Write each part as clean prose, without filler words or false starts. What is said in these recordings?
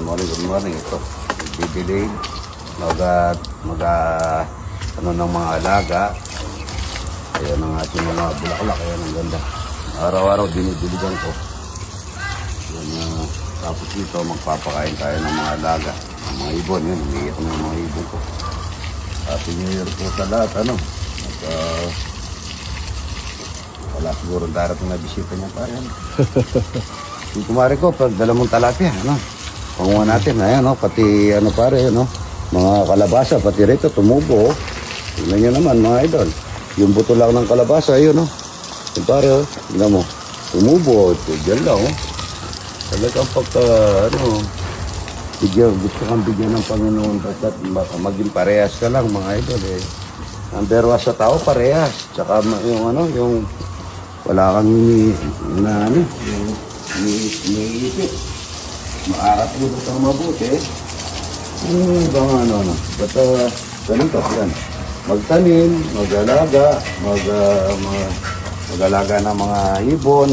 good morning. Ito, bibili, ano ng mga alaga. Ayan ang ating mga bulaklak, ayan ang ganda. Araw-araw dinidiligan ko. Yan, tapos dito, magpapakain tayo ng mga alaga. Ang mga ibon, yun, umiiyak ng mga ibon ko. Happy New Year po sa lahat, ano. At, wala siguro darating na bisita niya pare. Yung kumari ko, pag dala mong talapia, ano, panguha natin, ayan, no, pati, ano pare, no, mga kalabasa, pati rito, tumubo, tignan nyo naman, mga idol, yung buto lang ng kalabasa, ayun, no, yung pare, oh, tignan mo, tumubo, dyan lang, oh, talagang pagka, ano, gusto kang bigyan ng Panginoon, at maging parehas ka lang, mga idol, eh, ang berwas sa tao, parehas, tsaka yung, ano, yung, wala kang na, ano, yung, iniisip. Makakatulog kang mabuti. Bang ano. Basta ganito yan. Magtanim, mag-alaga, mag-alaga ng mga ibon,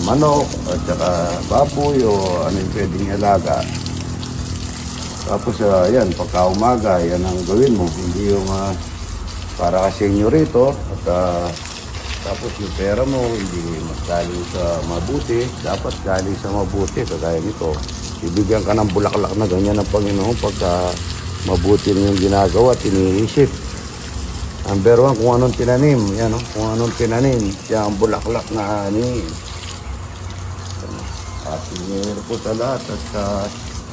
manok, at saka baboy o ano yung pwedeng alaga. Tapos yan, pagka umaga, yan ang gawin mo. Hindi yung para ka senyorito at tapos yung pera mo, hindi galing sa mabuti, dapat galing sa mabuti, kagaya nito. Ibigyan ka ng bulaklak na ganyan ng Panginoon pagka mabuti na yung ginagawa at iniisip. Number one, kung anong tinanim, yan, no? Kung anong tinanim, siya ang bulaklak na ani. Happy New Year po sa lahat at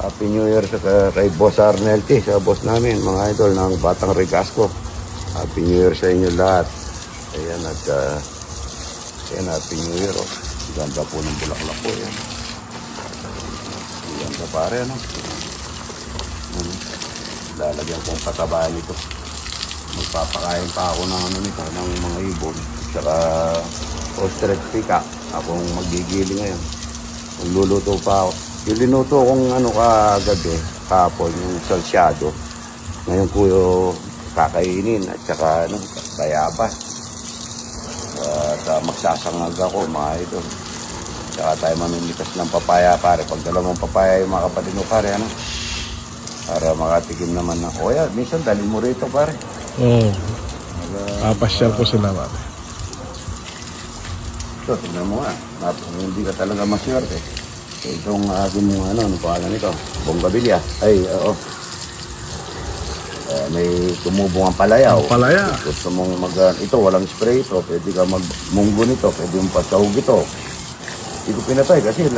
Happy New Year sa kay Boss Arnel T, sa boss namin, mga idol ng Batang Recasco. Happy New Year sa inyo lahat. Ayan at ayan, Happy New Year, oh. Ganda po ng bulaklak po yan. Ganda pare, ano. Lalagyan kong patabaan ito. Magpapakain pa ako ng ano nito, ng mga ibon. Tsaka ostrich peacock. Akong magigili ngayon. Magluluto pa ako. Yung linuto kong ano kagabi, kahapon, yung salsyado. Ngayon ko yung kakainin at tsaka ano, bayabas. At magsasangag ako, mga ito. Tsaka tayo mamimitas ng papaya, pare. Pag dala mong papaya yung mga kapatid mo, pare, ano? Para makatikim naman na. O yan, minsan dali mo rito, pare. Oo. Papasyal ko sila, pare. Ito, tignan mo nga. Hindi ka talaga maswerte. Itong aking ano pangalan nito? Bonggabilya. Ay, oo. May tumubong ang palaya. Palaya. Gusto mong ito, walang spray ito. Pwede ka magmunggo nito. Pwede mong pasahog ito. Hindi ko pinatay kasi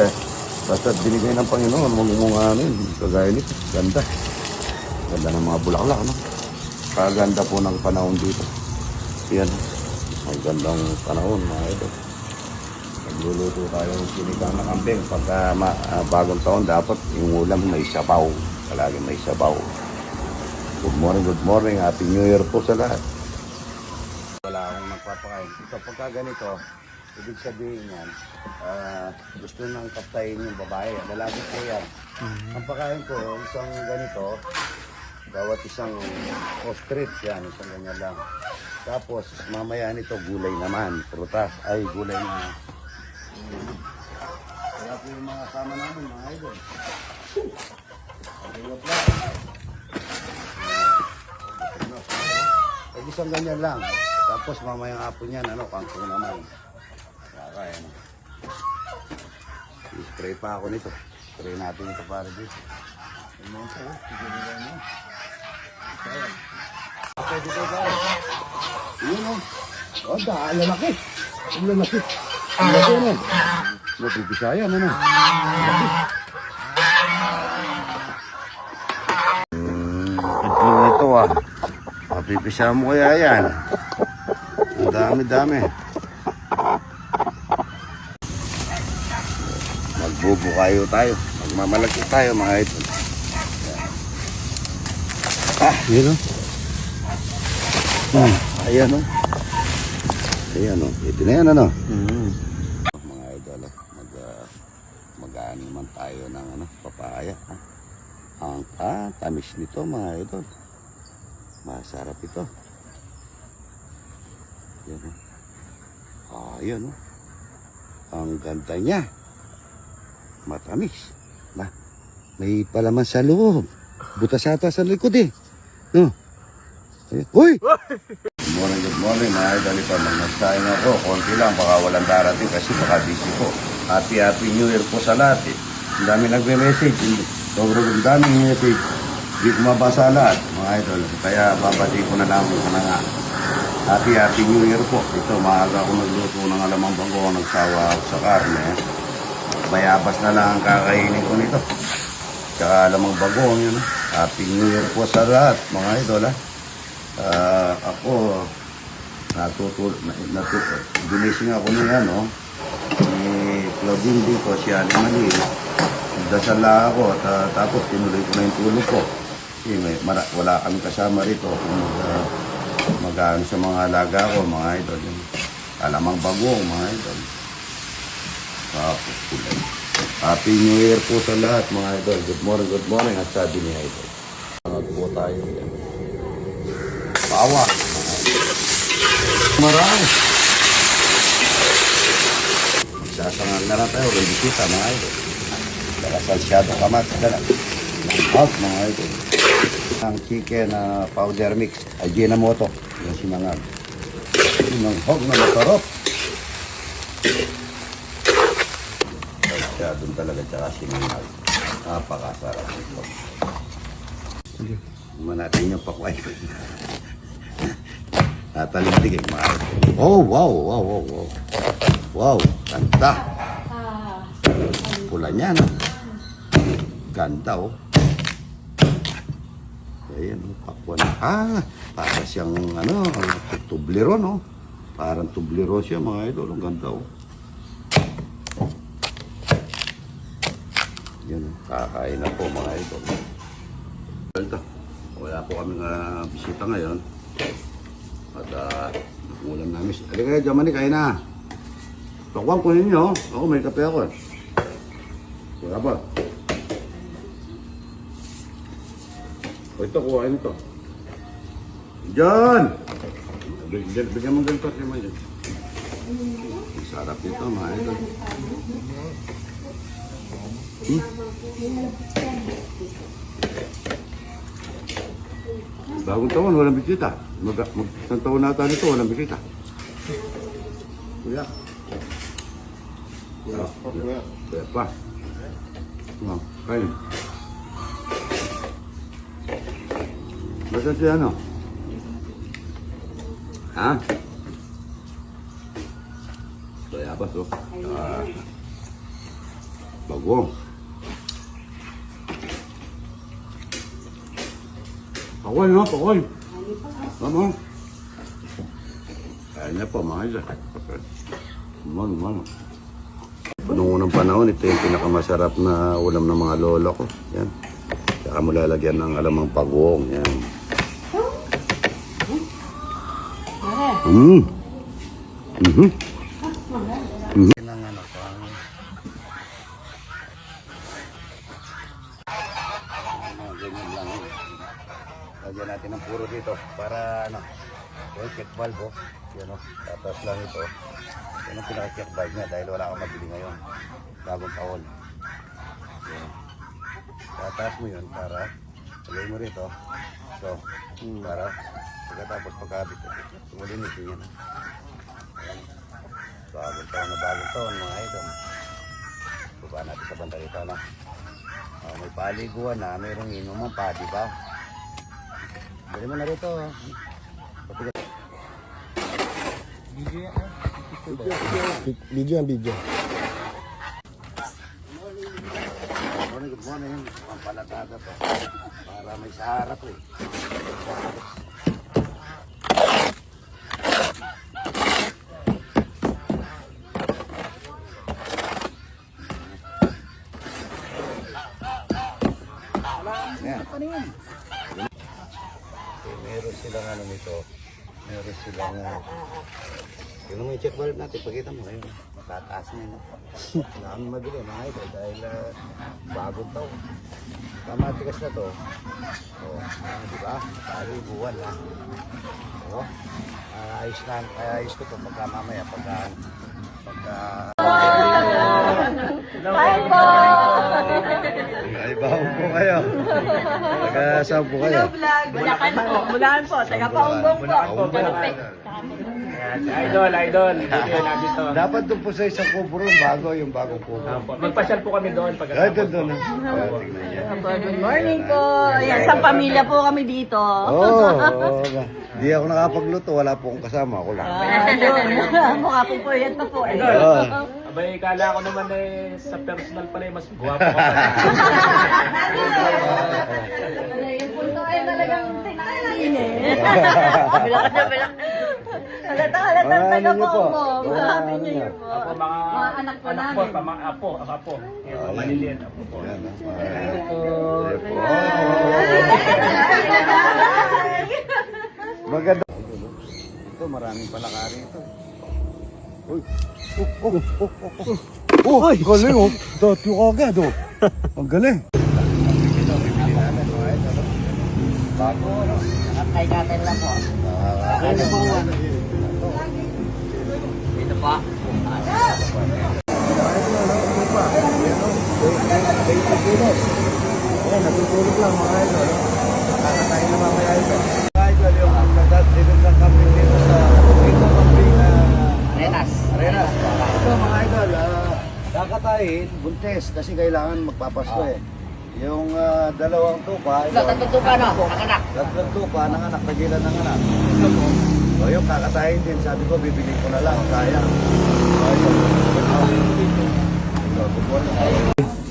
basta binigay ng Panginoon. Mong ano yun. Kagaya nito. Ganda. Ganda ng mga bulaklak, no? Kaganda po ng panahon dito. Yan. Ang gandang panahon, mga ito. Nagluluto tayo ng sinigang na kambing. Pagka bagong taon, dapat yung ulam may sabaw. Palagi may sabaw. Good morning. Happy New Year po sa lahat. Wala akong nagpapakain. Ito, pagka ganito, ibig sabihin yan, gusto nang kaptayin yung babae. Lalaki po yan. Ang pakain ko, isang ganito, bawat isang ostrich yan, isang ganyan lang. Tapos, mamaya nito, gulay naman. Prutas, ay gulay na. Kaya po yung mga sama namin, mga idol. Isang ganyan lang. Tapos mamayang hapon yan, ano, kangkong naman. Kaya, ano. I-spray pa ako nito. Spray natin ito para dito. Ano ito? Sige nila mo. Okay, dito tayo. Yun, oh. Oh, dahil lalaki. Ang lalaki. Ang lalaki, ano. Mapipisayan, ano. Lalaki. Ito, ah. Mapipisa mo kaya yan. Ang dami-dami. Magbubukayo tayo. Magmamalaki tayo, mga ito. Yun o. Ayan o. Ayan o. Ito na yan, ano? Mga idol, mag-aaniman tayo ng ano, papaya. Ang tamis nito, mga idol. Masarap ito. Yan o. Yan o. Ang ganda niya. Matamis. May palaman sa loob. Butas ata sa likod eh. No? Uy! Good morning mga idol. Ito, magnasahin ako. Konti lang, baka walang darating kasi baka busy po. Happy New Year po sa lahat eh. Ang dami nagme-message. Sobrang daming message. Hindi ko mabasa lahat mga idol. Kaya babati ko na lang na nga. Happy New Year po. Ito, maaga ako nagluto ng alamang bangko. Nagsawa ako sa karne. Bayabas na lang ang kakainin ko nito. Tsaka alamang bagong yun. Happy New Year po sa lahat mga idol ha. Ako ginising ako niya no ni Claudine dito siya ni Mali. Dasal lang ako tapos tinuloy ko na yung tulog ko. Kasi wala kami kasama rito mag-ano sa mga alaga ko mga idol. Alamang bagong mga idol. Tapos kulay. Happy New Year po sa lahat mga idol. Good morning at sabi ni idol. Mag po tayo yan. Bawa. Marami. Magsasangal na lang tayo. Rin bisita mga idol. Dala salsyado kamatis na lang. Hot mga idol. Ang chicken na powder mix. Ajinomoto. Yung sinangag. Yung hog na masarap. Doon talaga tsaka sinangag. Napakasarap ito. Natin yung pakway. Natalindig yung mga. Oh, wow. Wow, ganda. Pula niya, no? Ganda, oh. Ayan, pakwan. Para siyang, tublero, no? Parang tublero siya, mga idol. Ang ganda, oh. Yan, kakain na po, mga idol. Ito, wala po kami bisita ngayon. At ulam namin. Halika kayo, Jamani, kain na. Pakwang ko ninyo. Ako, may kape ako. Wala ba? O ito, kuhain ito. Diyan! Bigyan mong ganito. Sarap ito, mga idol. Bagong taon, walang bisita. Isang taon na tayo nito, walang bisita. Kuya. Kuya pa. Kain. Basta siya ano? Ha? Kuya pa to. Bagong. Pakoy, no? Pakoy. Tama. Kaya niya po, mga isa. Umano. Noong unang panahon, ito yung pinakamasarap na ulam ng mga lola ko. Yan. Saka mo lalagyan ng alamang pagong. Yan. Lagyan natin ng puro dito para check valve oh. Yan o, tatas lang ito. Yan ang pinaka-check valve niya dahil wala akong mabili ngayon. Bagong taon. Yan. Tatas mo yun para lagay mo rito. So, para pagkatapos pagkabit sumulin ito yan. Bagong taon mga idol. Baba natin sa banda rito na. May paliguan na, mayroong inuman pa, di ba? Bili mo na rito. Video. Good morning. Ang palatada po. Para may saharap eh. Meron silang nito. Meron silang yung may check valve natin, pagkita mo ngayon, matataas na yun. Wala kami mabili mga idol dahil bagong taon. Kamatigas na to. Di ba? Pari buwan lang. Ayos ko to pagka mamaya, pagka Hi po! Ay, bawang po kayo. Saan po kayo? Bulacan po. Bulacan po. Taga Paunggong po. Malupit. Idol. Video na dito. Dapat doon po sa isang kubo ron, yung bagong kubo. Magpasyal po kami doon pag Ay, doon. Tingnan niya. Good morning po. Ayan, sa pamilya po kami dito. Oo. Di ako nakapagluto, wala po akong kasama, ako lang. Ayun. Mukha po po yan po. Idol. Oo. Abay, kala ko naman sa personal pala mas gwapo ka pa. Yung punto ay talagang tinakalin eh. Bilak. Halata Mga taga ano niyo po? Paunggong. Mga Sabi ano niyo niyo? po. Ako, mga anak po po, namin. apo. Yung maliliit, apo po. Yan, Maganda. Ito, maraming palakari ito. Uy. Ay, galing oh. Dati ko agad oh. Ang galing. Bago ano? Katay-katay lang po. Ano po? Ito po. Ayan, natutulog lang mga idol. Kakatayin na mamaya ito. Mga idol, yung nagdadilog ng kambing dito sa ito kambing Renas. Arenas. Ito mga idol, kakatayin, buntes kasi kailangan magpapasko eh. Yung dalawang tupa, Tatlong tupa no? Ang anak. tatlong tupa ng anak, tagilan ng anak. O yung kakatayin din, sabi ko, bibili ko na lang, kaya.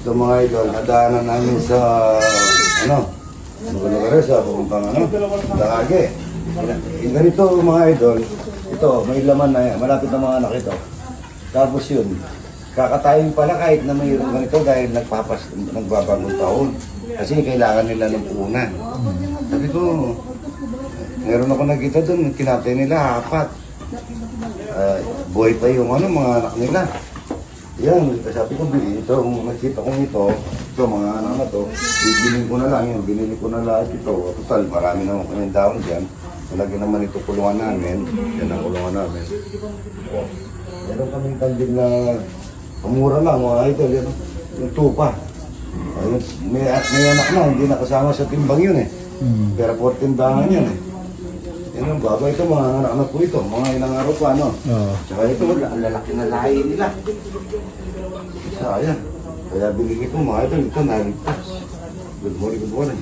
Ito mga idol, nadaanan namin sa, Magalugares, pupuntang Dangage. Yung ganito mga idol, ito, may laman na, malapit na mga anak ito. Tapos yun, kakatayin pala kahit na mayroon ganito dahil nagbabagong taon. Kasi kailangan nila ng punan. Sabi ko, meron ako nakita doon, kinatay nila, 4. Buhay pa yung mga anak nila. Yan, sabi ko, ito, nakita kong ito, mga anak na to, bibilin ko na lang yun, binili ko na lahat ito. Total, marami naman kanyang daon dyan. Malagi naman ito kulungan namin, yan ang kulungan namin. Meron kaming kambing na mura lang, mga idol, yan, yung tupa. Ayun, may anak na, hindi nakasama sa timbang yun eh. Pero 14 dahan yan eh. Yan ang baba ito, mga anak po ito, mga ilang araw pa, no? Oo. Tsaka ito, ang lalaki na lahi nila. Sayang. Kaya binigay ko mga idol, ito naligtas. Good morning, good morning.